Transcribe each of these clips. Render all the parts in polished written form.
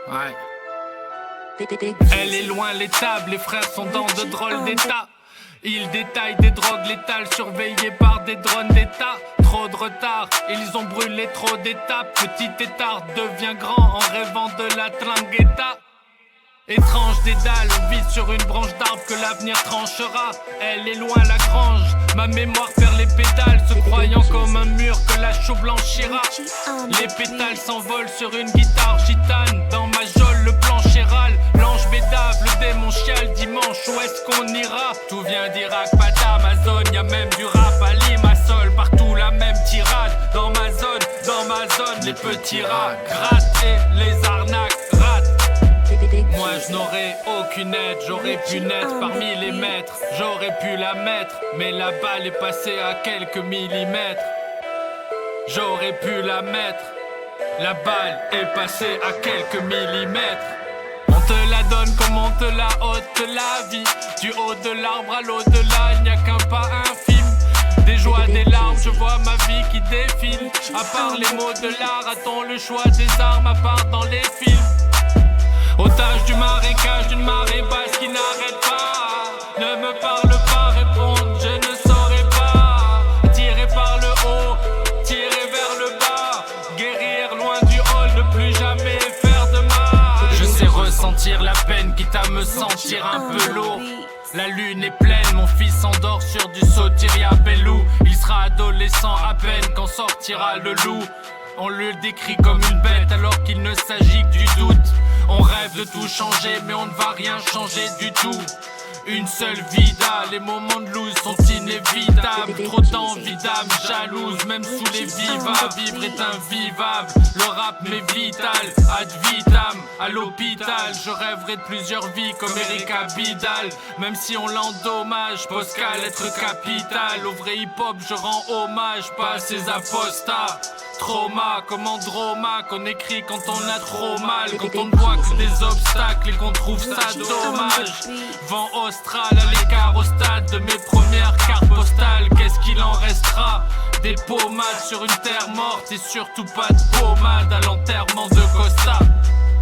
Ouais. Elle est loin l'étable, les frères sont dans de drôles d'état. Ils détaillent des drogues létales surveillées par des drones d'état. Trop de retard, ils ont brûlé trop d'étapes. Petit étard devient grand en rêvant de la tlinguetta. Étrange dédale, on vit sur une branche d'arbre que l'avenir tranchera. Elle est loin la grange, ma mémoire perd les pétales, se croyant comme un mur que la chaux blanchira. Les pétales s'envolent sur une guitare gitane. Dans ma geôle le plancher râle, l'ange bédave, le démon chiale. Dimanche où est-ce qu'on ira? Tout vient d'Irak, pas d'Amazon, y'a même du rap à Limassol. Partout la même tirade, dans ma zone, les petits rats grattent et les arnaques ratent. Moi je n'aurais aucune aide, j'aurais pu naître parmi les maîtres. J'aurais pu la mettre, mais la balle est passée à quelques millimètres. J'aurais pu la mettre, la balle est passée à quelques millimètres. On te la donne comme on te la ôte la vie. Du haut de l'arbre à l'au-delà, il n'y a qu'un pas infime. Des joies, des larmes, je vois ma vie qui défile. À part les mots de l'art, a-t-on le choix des armes à part dans les films? Otage du marécage, d'une marée basse qui n'arrête pas. Ne me parle pas, répondre, je ne saurais pas. Tirer par le haut, tirer vers le bas. Guérir loin du hall, ne plus jamais faire de mal. Je sais ressentir la peine, quitte à me sentir un peu lourd. La lune est pleine, mon fils s'endort sur du Sotiria Bellou. Il sera adolescent à peine quand sortira le loup. On le décrit comme une bête alors qu'il ne s'agit que du doute. On rêve de tout changer mais on ne va rien changer du tout. Une seule vida, les moments de loose sont inévitables. Trop d'envie d'âme jalouse, même sous les vivas. Vivre est invivable, le rap m'est vital. Ad vitam, à l'hôpital, je rêverai de plusieurs vies comme Erika Bidal. Même si on l'endommage, Pascal être capital. Au vrai hip-hop je rends hommage, pas à ces apostats. Trauma comme Androma, qu'on écrit quand on a trop mal. Quand on ne voit que des obstacles et qu'on trouve ça dommage. Vent austral à l'écart au stade de mes premières cartes postales. Qu'est-ce qu'il en restera? Des pommades sur une terre morte et surtout pas de pommade à l'enterrement de Costa.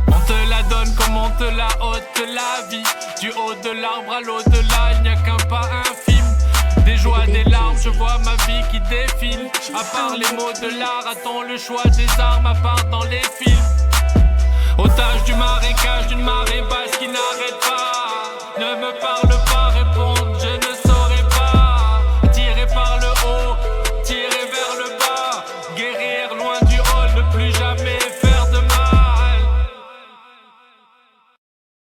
On te la donne comme on te la ôte la vie. Du haut de l'arbre à l'au-delà, il n'y a qu'un pas infime. Des joies, des larmes, je vois ma vie qui défile. À part les mots de l'art, a-t-on le choix des armes à part dans les films? Otage du marécage, d'une marée basse qui n'arrête pas. Ne me parle pas, répondre, je ne saurais pas. Tirer par le haut, tirer vers le bas. Guérir loin du hall, ne plus jamais